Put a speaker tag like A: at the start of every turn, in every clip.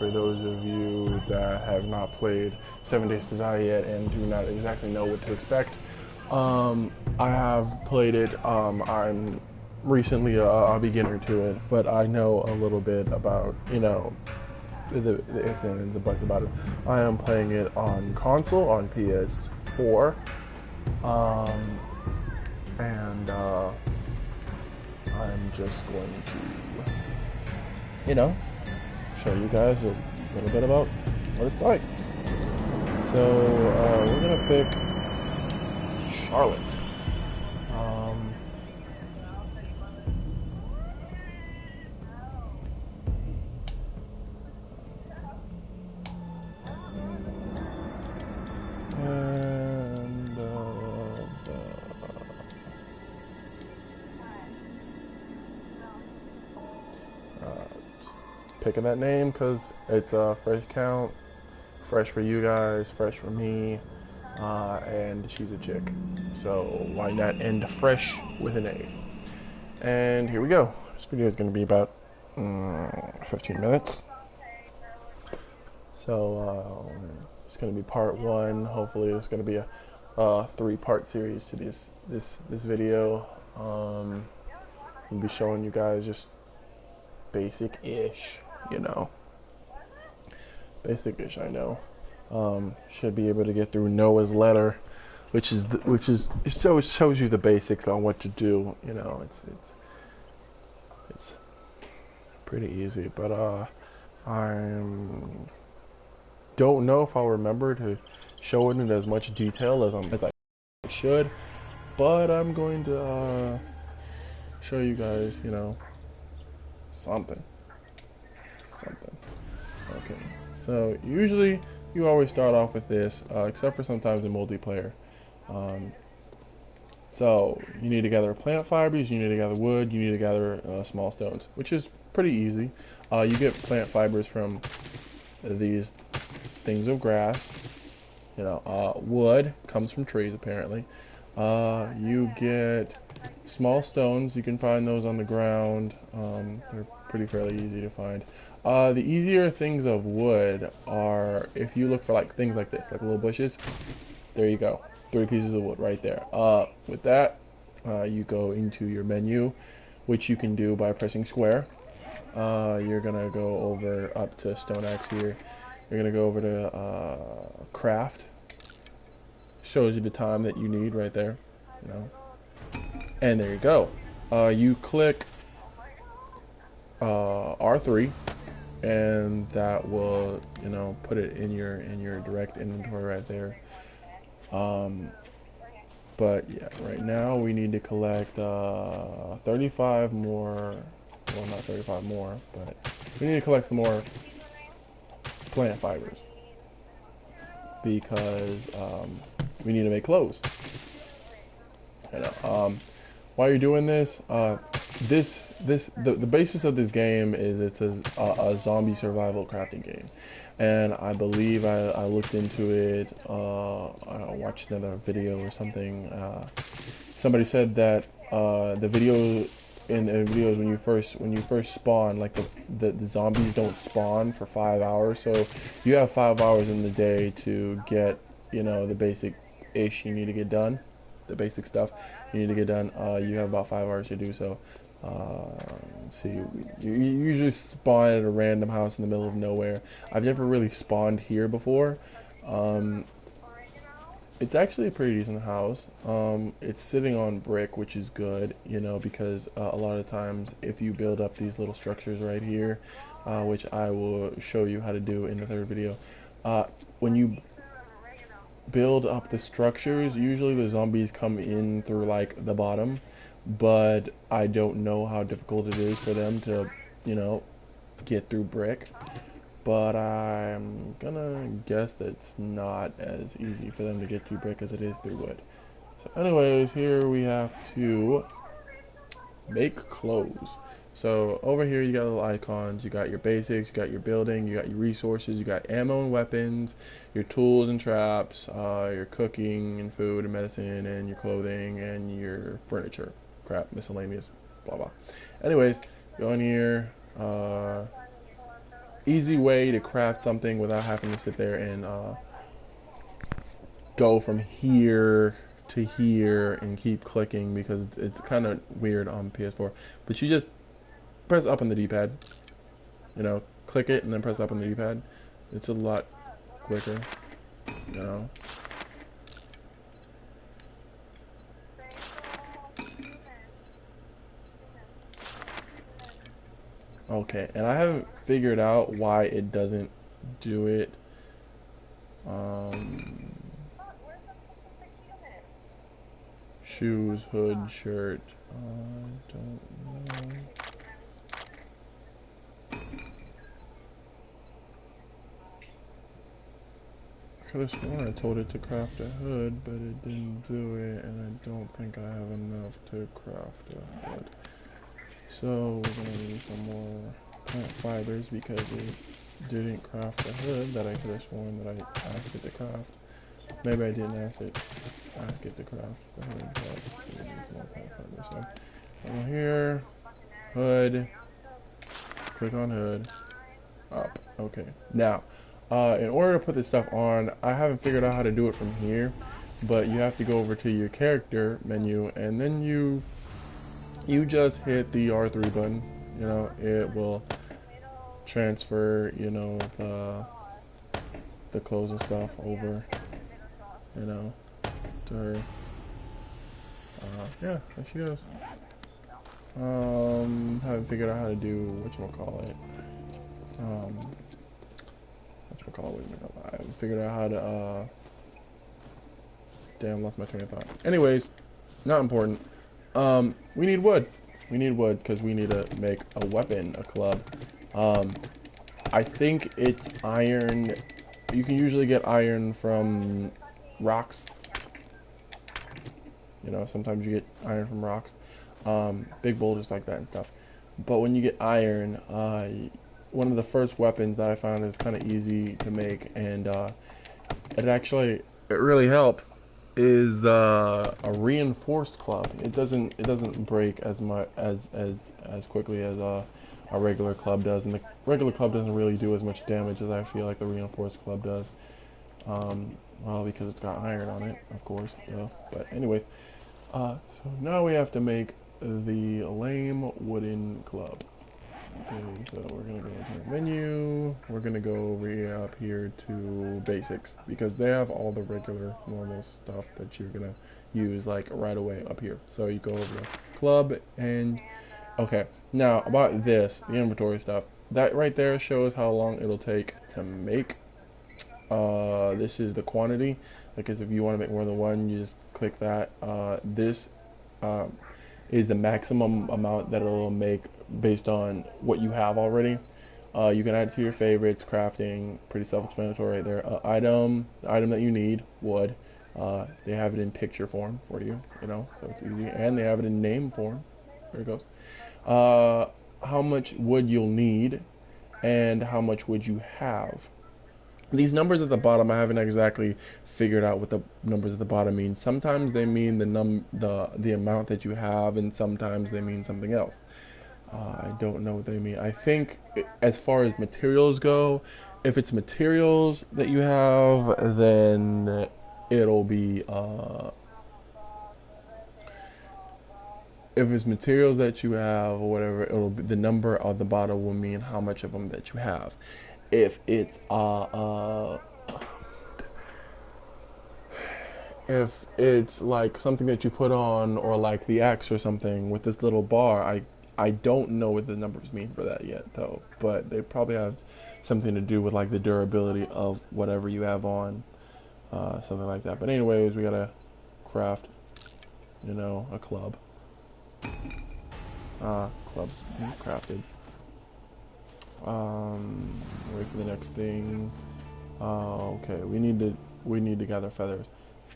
A: For those of you that have not played 7 Days to Die yet and do not exactly know what to expect, I have played it. I'm recently a beginner to it, but I know a little bit about, the ifs and the buts about it. I am playing it on console, on PS4, um, and I'm just going to, you know, show you guys a little bit about what it's like. So we're gonna pick Charlotte. Um, and picking that name because it's a fresh count, fresh for you guys, fresh for me, and she's a chick. So why not end fresh with an A? And here we go. This video is going to be about 15 minutes. So it's going to be part one. Hopefully, there's going to be a 3-part series to this video. I'll be showing you guys just basic-ish, basic-ish. I know. Should be able to get through Noah's letter, which is it shows you the basics on what to do. It's pretty easy, but I don't know if I'll remember to show it in as much detail as I should, but I'm going to show you guys, something. Okay, so usually you always start off with this, except for sometimes in multiplayer. So you need to gather plant fibers, you need to gather wood, you need to gather small stones, which is pretty easy. You get plant fibers from these things of grass. Wood comes from trees apparently. You get small stones. You can find those on the ground. They're fairly easy to find. The easier things of wood are if you look for like things like this, like little bushes. There you go, 3 pieces of wood right there. With that, you go into your menu, which you can do by pressing square. You're gonna go over up to stone axe here. You're gonna go over to craft. Shows you the time that you need right there, and there you go. You click R3, and that will put it in your direct inventory right there. But yeah, right now we need to collect 35 more. Well, not 35 more, but we need to collect some more plant fibers because we need to make clothes. While you're doing this, the basis of this game is it's a zombie survival crafting game, and I believe I looked into it. I watched another video or something. Somebody said that the video in videos when you first spawn, like the zombies don't spawn for 5 hours, so you have 5 hours in the day to get the basic ish you need to get done, the basic stuff you need to get done. You have about 5 hours to do so. See, you usually spawn at a random house in the middle of nowhere. I've never really spawned here before. It's actually a pretty decent house. It's sitting on brick, which is good, because a lot of times if you build up these little structures right here, which I will show you how to do in the 3rd video, when you build up the structures, usually the zombies come in through like the bottom, but I don't know how difficult it is for them to, get through brick. But I'm gonna guess that it's not as easy for them to get through brick as it is through wood. So anyways, here we have to make clothes. So over here you got little icons, you got your basics, you got your building, you got your resources, you got ammo and weapons, your tools and traps, your cooking and food and medicine, and your clothing and your furniture, crap, miscellaneous, blah blah. Anyways, go in here, easy way to craft something without having to sit there and go from here to here and keep clicking, because it's kind of weird on PS4. But you just press up on the D-pad, you know, click it and then press up on the D-pad. It's a lot quicker, you know. Okay, and I haven't figured out why it doesn't do it. Shoes, hood, shirt. I don't know. I could have sworn I told it to craft a hood, but it didn't do it, and I don't think I have enough to craft a hood. So we're gonna need some more plant fibers because it didn't craft the hood that I could have sworn that I asked it to craft. Maybe I didn't ask it to craft the hood, but it needs more plant fibers. So over here, hood, click on hood, up. Okay. Now, in order to put this stuff on, I haven't figured out how to do it from here, but you have to go over to your character menu, and then you just hit the R3 button. You know, it will transfer, you know, the clothes and stuff over, you know, to her. Yeah, there she goes. Haven't figured out how to do whatchamacallit. I haven't figured out how to, damn, lost my train of thought. Anyways, not important. We need wood. We need wood because we need to make a weapon, a club. I think it's iron. You can usually get iron from rocks. You know, sometimes you get iron from rocks. Big boulders like that and stuff. But when you get iron, one of the first weapons that I found is kind of easy to make, and it really helps, is a reinforced club. It doesn't break as much as quickly as a regular club does, and the regular club doesn't really do as much damage as I feel like the reinforced club does. Well, because it's got iron on it, of course. But anyways, so now we have to make the lame wooden club. Okay, so we're gonna go to the menu. We're gonna go over up here to basics, because they have all the regular normal stuff that you're gonna use like right away up here. So you go over to club, and okay, now about this, the inventory stuff, that right there shows how long it'll take to make. This is the quantity, because if you want to make more than one, you just click that. This is the maximum amount that it'll make based on what you have already. You can add it to your favorites, crafting, pretty self-explanatory right there. The item that you need, wood. They have it in picture form for you, you know, so it's easy. And they have it in name form. There it goes. How much wood you'll need, and how much wood you have. These numbers at the bottom, I haven't exactly figured out what the numbers at the bottom mean. Sometimes they mean the amount that you have, and sometimes they mean something else. I don't know what they mean. I think as far as materials go, if it's materials that you have, then it'll be if it's materials that you have or whatever, it'll be the number at the bottom will mean how much of them that you have. If it's if it's like something that you put on, or like the X or something with this little bar, I don't know what the numbers mean for that yet though, but they probably have something to do with like the durability of whatever you have on, something like that. But anyways, we gotta craft, you know, a club. Clubs crafted. Wait for the next thing. Okay, we need to gather feathers.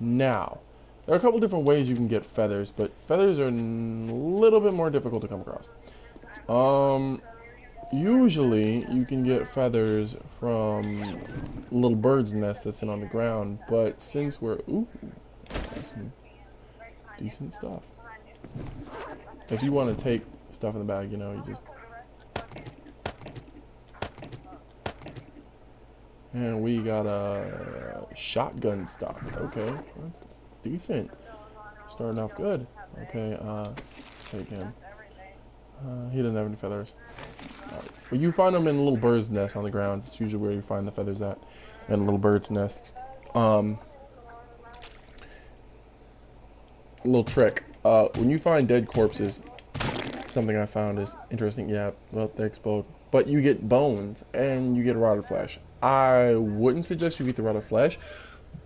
A: Now, there are a couple different ways you can get feathers, but feathers are a little bit more difficult to come across. Usually you can get feathers from little bird's nests that sit on the ground, but since we're that's some decent stuff. If you want to take stuff in the bag, you know, you just And we got a shotgun stock. Okay, that's decent. Starting off good. Okay, let's take him. He doesn't have any feathers. But you find them in little bird's nests on the ground. It's usually where you find the feathers at, and little bird's nests. Um, little trick. When you find dead corpses, something I found is interesting. Yeah, well, they explode. But you get bones and you get rotted flesh. I wouldn't suggest you eat the rotted flesh,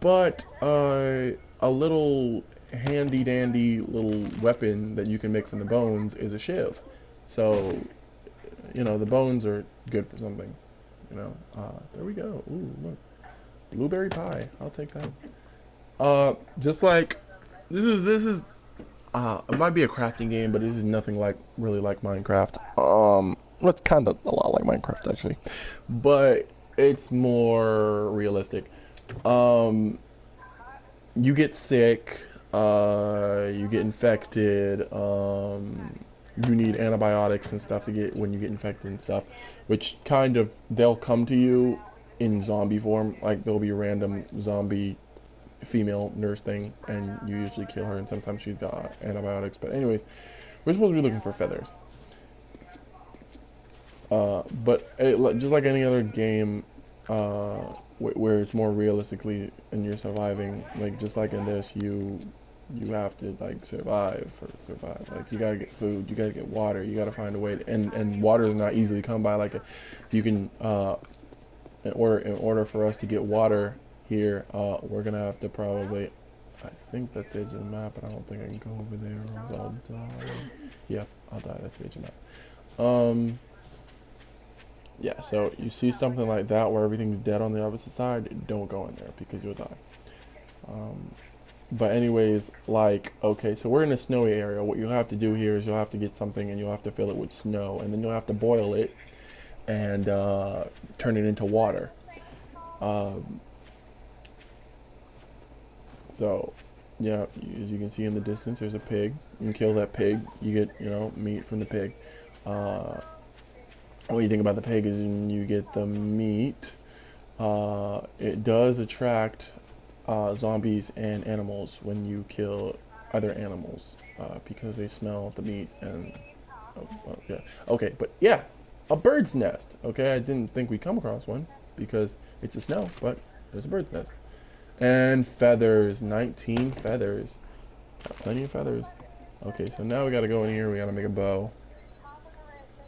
A: but a little handy dandy little weapon that you can make from the bones is a shiv. So, you know, the bones are good for something. You know, there we go. Ooh, look, blueberry pie. I'll take that. Just like this is it might be a crafting game, but this is nothing like really like Minecraft. Well, it's kind of a lot like Minecraft actually, but it's more realistic. Um, you get sick, you get infected, you need antibiotics and stuff to get when you get infected and stuff, which kind of they'll come to you in zombie form. Like there'll be a random zombie female nurse thing, and you usually kill her, and sometimes she's got antibiotics. But anyways, we're supposed to be looking for feathers. Just like any other game, where it's more realistically and you're surviving, like just like in this, you have to like survive survive. Like you gotta get food, you gotta get water, you gotta find a way to, and water is not easily come by. Like you can in order for us to get water here, we're gonna have to probably, I think that's the edge of the map, but I don't think I can go over there or else I'll die. Yep, I'll die. That's the edge of the map. Yeah, so you see something like that where everything's dead on the opposite side, don't go in there because you'll die. But anyways, like, okay, so we're in a snowy area. What you'll have to do here is you'll have to get something and you'll have to fill it with snow, and then you'll have to boil it and turn it into water. So, yeah, as you can see in the distance, there's a pig. You can kill that pig. You get, you know, meat from the pig. What you think about the pig is when you get the meat, it does attract zombies and animals when you kill other animals because they smell the meat and well, yeah. Okay, but yeah, a bird's nest. Okay, I didn't think we'd come across one because it's the snow, but there's a bird's nest. And feathers, 19 feathers. Plenty of feathers. Okay, so now we gotta go in here, we gotta make a bow.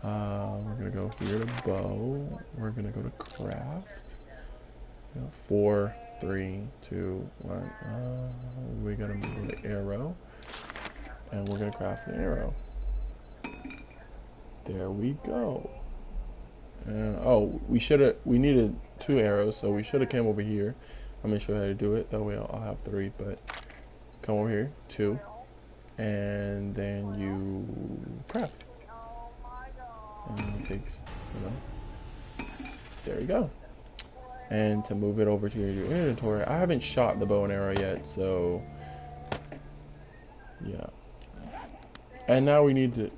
A: We're gonna go here to bow. We're gonna go to craft. 4, 3, 2, 1. We gotta move the arrow. And we're gonna craft an arrow. There we go. And oh, we needed 2 arrows, so we should have came over here. I'm gonna show you how to do it. That way I'll have 3, but come over here, 2, and then you craft. And it takes, you know, there you go. And to move it over to your inventory, I haven't shot the bow and arrow yet, so yeah. And now we need to.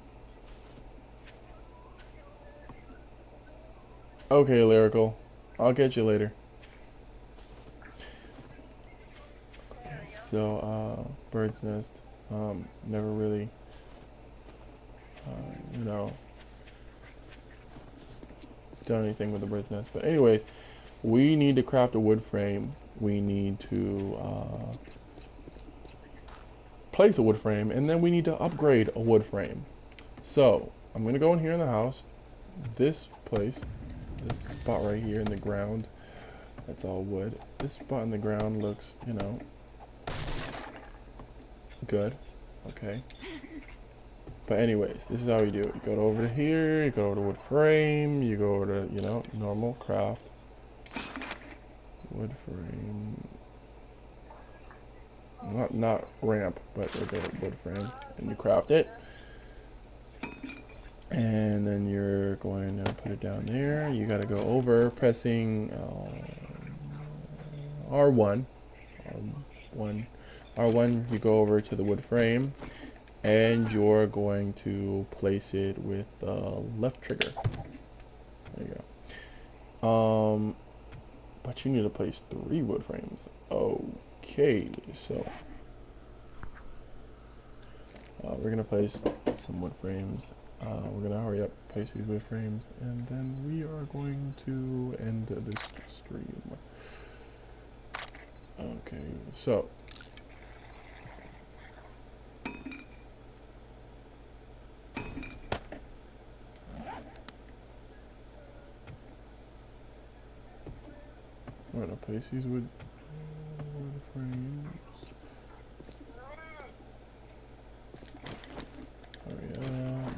A: Okay, Lyrical, I'll get you later. So, bird's nest, never really, you know, done anything with the bird's nest. But anyways, we need to craft a wood frame. We need to place a wood frame, and then we need to upgrade a wood frame. So I'm gonna go in here in the house. This place, this spot right here in the ground, that's all wood. This spot in the ground looks, you know, good. Okay. But anyways, this is how you do it. You go over to here, you go over to wood frame, you go over to, you know, normal craft. Wood frame. Not ramp, but wood frame. And you craft it. And then you're going to put it down there. You gotta go over, pressing R1. R1, you go over to the wood frame. And you're going to place it with the left trigger. There you go. But but you need to place 3 wood frames. Okay, so we're gonna place some wood frames. We're gonna hurry up, place these wood frames, and then we are going to end this stream. Okay, so I'm gonna place these wood frames. Hurry up,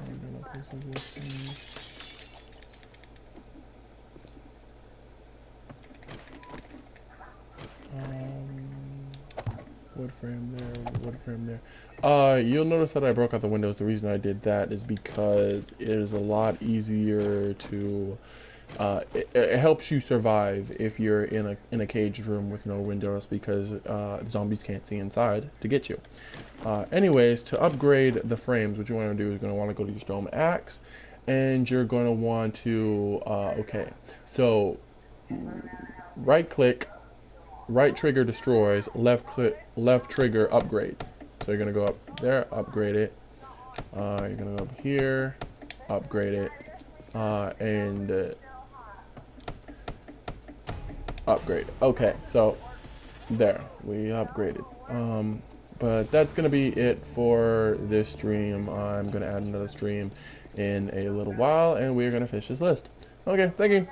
A: we're gonna place these wood frames. Wood frame there, wood frame there. You'll notice that I broke out the windows. The reason I did that is because it is a lot easier to it helps you survive if you're in a caged room with no windows, because zombies can't see inside to get you. Anyways, to upgrade the frames, what you want to do is going to want to go to your stone axe, and you're going to want to okay, so right click, right trigger destroys, left trigger upgrades. So you're gonna go up there, upgrade it. You're gonna go up here, upgrade it, and upgrade. Okay, so there, we upgraded. But that's gonna be it for this stream. I'm gonna add another stream in a little while, and we're gonna finish this list. Okay, thank you.